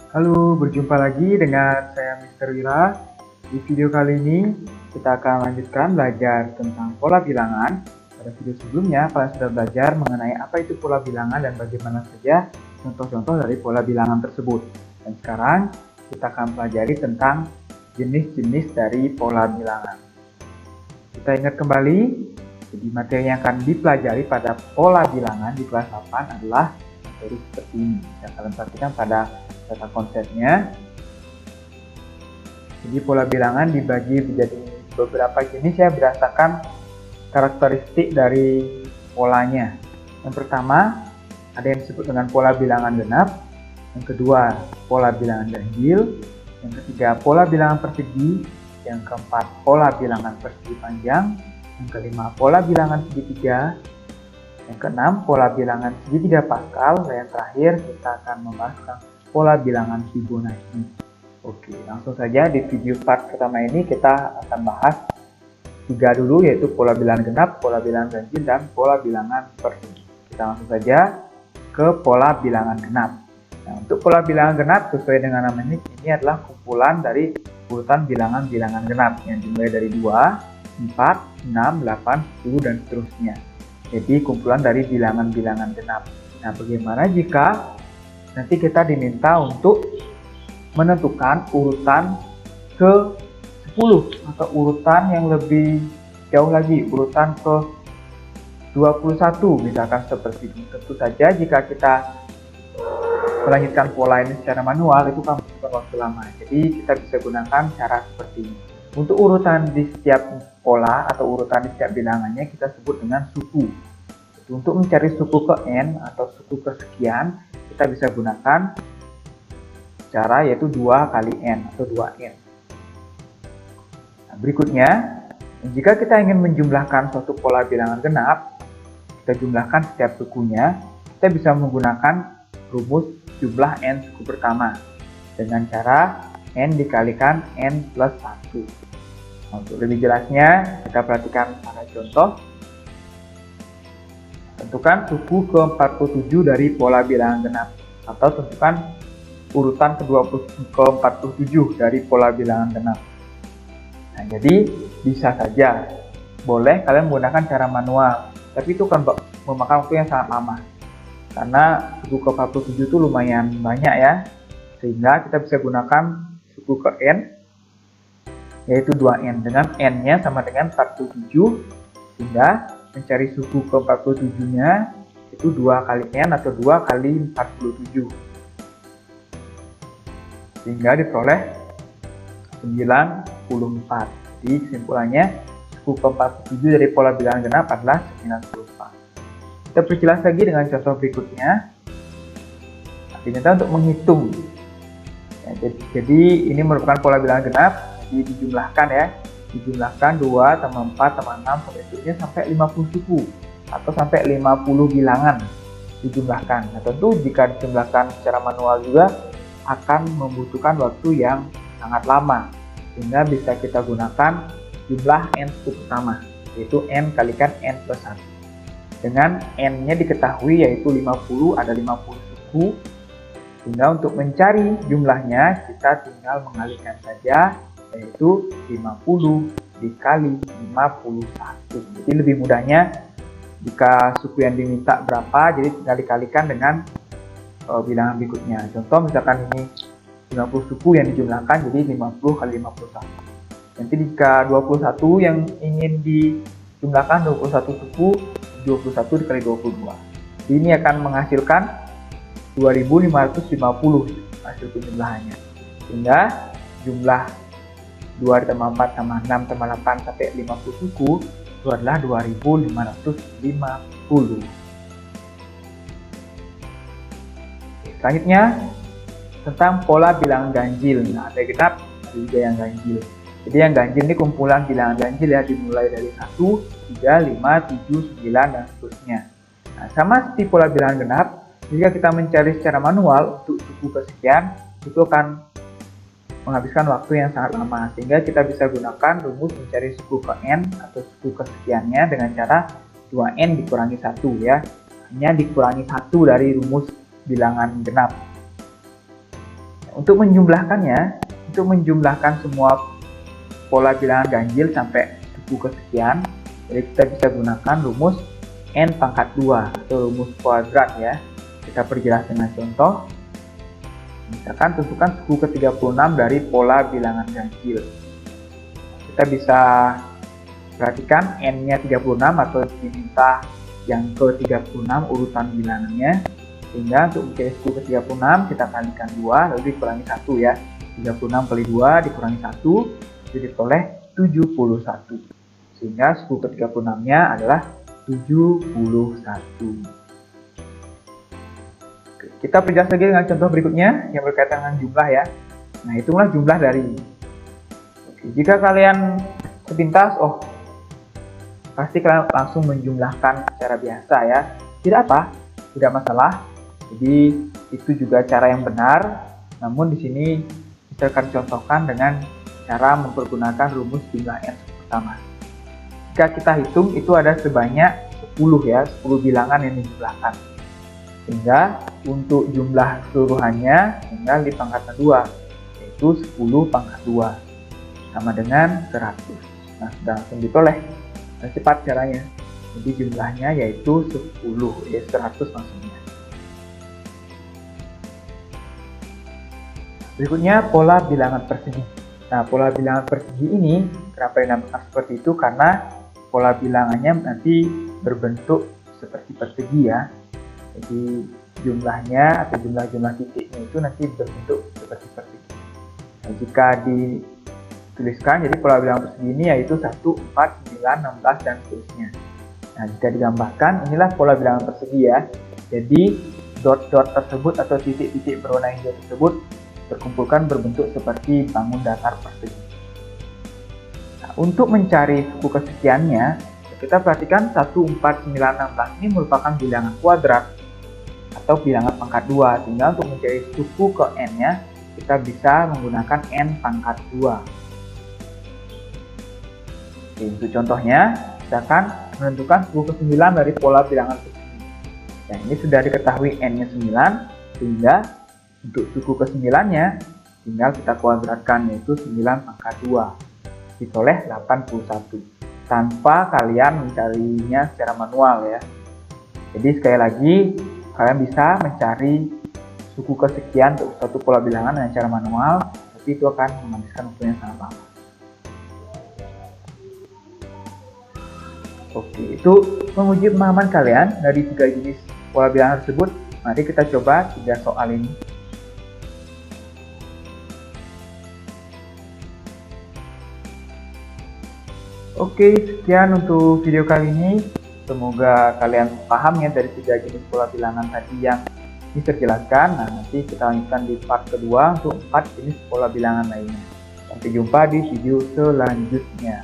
Halo, berjumpa lagi dengan saya Mr. Wira. Di video kali ini kita akan lanjutkan belajar tentang pola bilangan. Pada video sebelumnya kalian sudah belajar mengenai apa itu pola bilangan dan bagaimana saja contoh-contoh dari pola bilangan tersebut. Dan sekarang kita akan pelajari tentang jenis-jenis dari pola bilangan. Kita ingat kembali, jadi materi yang akan dipelajari pada pola bilangan di kelas 8 adalah materi seperti ini. Yang kalian perhatikan pada data konsepnya. Jadi pola bilangan dibagi menjadi beberapa jenis ya berdasarkan karakteristik dari polanya. Yang pertama ada yang disebut dengan pola bilangan genap, yang kedua pola bilangan ganjil, yang ketiga pola bilangan persegi, yang keempat pola bilangan persegi panjang, yang kelima pola bilangan segitiga, yang keenam pola bilangan segitiga Pascal, dan yang terakhir kita akan membahas pola bilangan Fibonacci. Oke, langsung saja di video part pertama ini kita akan bahas tiga dulu, yaitu pola bilangan genap, pola bilangan ganjil, dan pola bilangan persegi. Kita langsung saja ke pola bilangan genap. Nah, untuk pola bilangan genap sesuai dengan namanya, ini adalah kumpulan dari urutan bilangan-bilangan genap yang dimulai dari 2, 4, 6, 8, 10, dan seterusnya. Jadi kumpulan dari bilangan-bilangan genap. Nah, bagaimana jika nanti kita diminta untuk menentukan urutan ke 10 atau urutan yang lebih jauh lagi, urutan ke 21 misalkan seperti ini. Tentu saja jika kita melanjutkan pola ini secara manual itu kan membutuhkan waktu lama. Jadi kita bisa gunakan cara seperti ini. Untuk urutan di setiap pola atau urutan di setiap bilangannya kita sebut dengan suku. Untuk mencari suku ke n atau suku ke sekian, kita bisa gunakan cara yaitu 2 kali n atau 2n. Nah, berikutnya, jika kita ingin menjumlahkan suatu pola bilangan genap, kita jumlahkan setiap sukunya, kita bisa menggunakan rumus jumlah n suku pertama dengan cara n dikalikan n plus 1. Nah, untuk lebih jelasnya, kita perhatikan pada contoh. Tentukan suku ke-47 dari pola bilangan genap, atau tentukan urutan ke-47 dari pola bilangan genap. Nah, jadi bisa saja, boleh kalian menggunakan cara manual, tapi itu akan memakan waktu yang sangat lama. Karena suku ke-47 itu lumayan banyak ya, sehingga kita bisa gunakan suku ke n, yaitu 2n, dengan n-nya sama dengan 47, sehingga mencari suku ke-47-nya itu 2 kali n atau 2 kali 47. Sehingga diperoleh 94. Jadi kesimpulannya suku ke-47 dari pola bilangan genap adalah 94. Kita perjelas lagi dengan contoh berikutnya. Diminta untuk menghitung. Ya, jadi ini merupakan pola bilangan genap, jadi dijumlahkan ya. Dijumlahkan 2 tambah 4 tambah 6 sampai seterusnya sampai 50 suku atau sampai 50 bilangan dijumlahkan. Nah, tentu jika dijumlahkan secara manual juga akan membutuhkan waktu yang sangat lama, sehingga bisa kita gunakan jumlah n suku pertama, yaitu n kalikan n plus 1. Dengan n-nya diketahui yaitu 50, ada 50 suku, sehingga untuk mencari jumlahnya kita tinggal mengalihkan saja, yaitu 50 dikali 51. Jadi lebih mudahnya jika suku yang diminta berapa, jadi tinggal dikalikan dengan bilangan berikutnya. Contoh misalkan ini 50 suku yang dijumlahkan, jadi 50 kali 51. Nanti jika 21 yang ingin dijumlahkan 21 suku, 21 dikali 22. Jadi ini akan menghasilkan 2550 hasil penjumlahannya. Sehingga jumlah 2 ditambah 4 tambah 6 tambah 8 sampai 50 suku itu adalah 2550. Selanjutnya tentang pola bilangan ganjil. Nah, ada genap, ada juga yang ganjil. Jadi yang ganjil ini kumpulan bilangan ganjil ya, dimulai dari 1, 3, 5, 7, 9, dan seterusnya. Nah, sama seperti pola bilangan genap, jika kita mencari secara manual untuk suku kesekian, itu akan menghabiskan waktu yang sangat lama, sehingga kita bisa gunakan rumus mencari suku ke n atau suku kesekiannya dengan cara 2n dikurangi 1 ya. Hanya dikurangi 1 dari rumus bilangan genap. Untuk menjumlahkan semua pola bilangan ganjil sampai suku kesekian, jadi kita bisa gunakan rumus n pangkat 2 atau rumus kuadrat ya. Kita perjelas dengan contoh. Misalkan tentukan suku ke-36 dari pola bilangan ganjil. Kita bisa perhatikan n-nya 36 atau diminta yang ke-36 urutan bilangannya. Sehingga untuk mencari suku ke-36 kita kalikan 2 lalu dikurangi 1 ya. 36 kali 2 dikurangi 1 jadi oleh 71. Sehingga suku ke-36-nya adalah 71. Oke, kita perjelas lagi dengan contoh berikutnya yang berkaitan dengan jumlah ya. Nah, hitunglah jumlah dari ini. Oke, jika kalian sepintas, pasti kalian langsung menjumlahkan secara biasa ya. Tidak apa, tidak masalah. Jadi itu juga cara yang benar. Namun di sini bisa kalian contohkan dengan cara mempergunakan rumus jumlah n pertama. Jika kita hitung itu ada sebanyak 10 ya, 10 bilangan yang dijumlahkan. Sehingga untuk jumlah keseluruhannya tinggal dipangkatkan 2, yaitu 10 pangkat 2 sama dengan 100. Nah, sudah langsung ditoleh. Nah, cepat caranya. Jadi jumlahnya yaitu 10, ya 100 maksudnya. Berikutnya pola bilangan persegi. Nah, pola bilangan persegi ini kenapa dinamakan seperti itu? Karena pola bilangannya nanti berbentuk seperti persegi ya. Jadi jumlahnya atau jumlah-jumlah titiknya itu nanti berbentuk seperti persegi. Nah, jika dituliskan, jadi pola bilangan persegi ini yaitu 1, 4, 9, 16, dan seterusnya. Nah, jika digambarkan, inilah pola bilangan persegi ya. Jadi dot-dot tersebut atau titik-titik berwarna hijau tersebut terkumpulkan berbentuk seperti bangun datar persegi. Nah, untuk mencari suku kesekiannya, kita perhatikan 1, 4, 9, 16 ini merupakan bilangan kuadrat atau bilangan pangkat 2. Sehingga untuk mencari suku ke n-nya, kita bisa menggunakan n pangkat 2. Oke, untuk contohnya, misalkan menentukan suku ke-9 dari pola bilangan persegi. Nah, ini sudah diketahui n-nya 9, sehingga untuk suku ke-9-nya tinggal kita kuadratkan, yaitu 9 pangkat 2 ditoleh 81 tanpa kalian mencarinya secara manual ya. Jadi sekali lagi kalian bisa mencari suku kesekian untuk suatu pola bilangan dengan cara manual, tapi itu akan menghabiskan waktu yang sangat lama. Oke, itu menguji pemahaman kalian dari 3 jenis pola bilangan tersebut. Mari kita coba 3 soal ini. Oke, sekian untuk video kali ini. Semoga kalian paham ya dari 3 jenis pola bilangan tadi yang bisa dijelaskan. Nah, nanti kita lanjutkan di part kedua untuk 4 jenis pola bilangan lainnya. Sampai jumpa di video selanjutnya.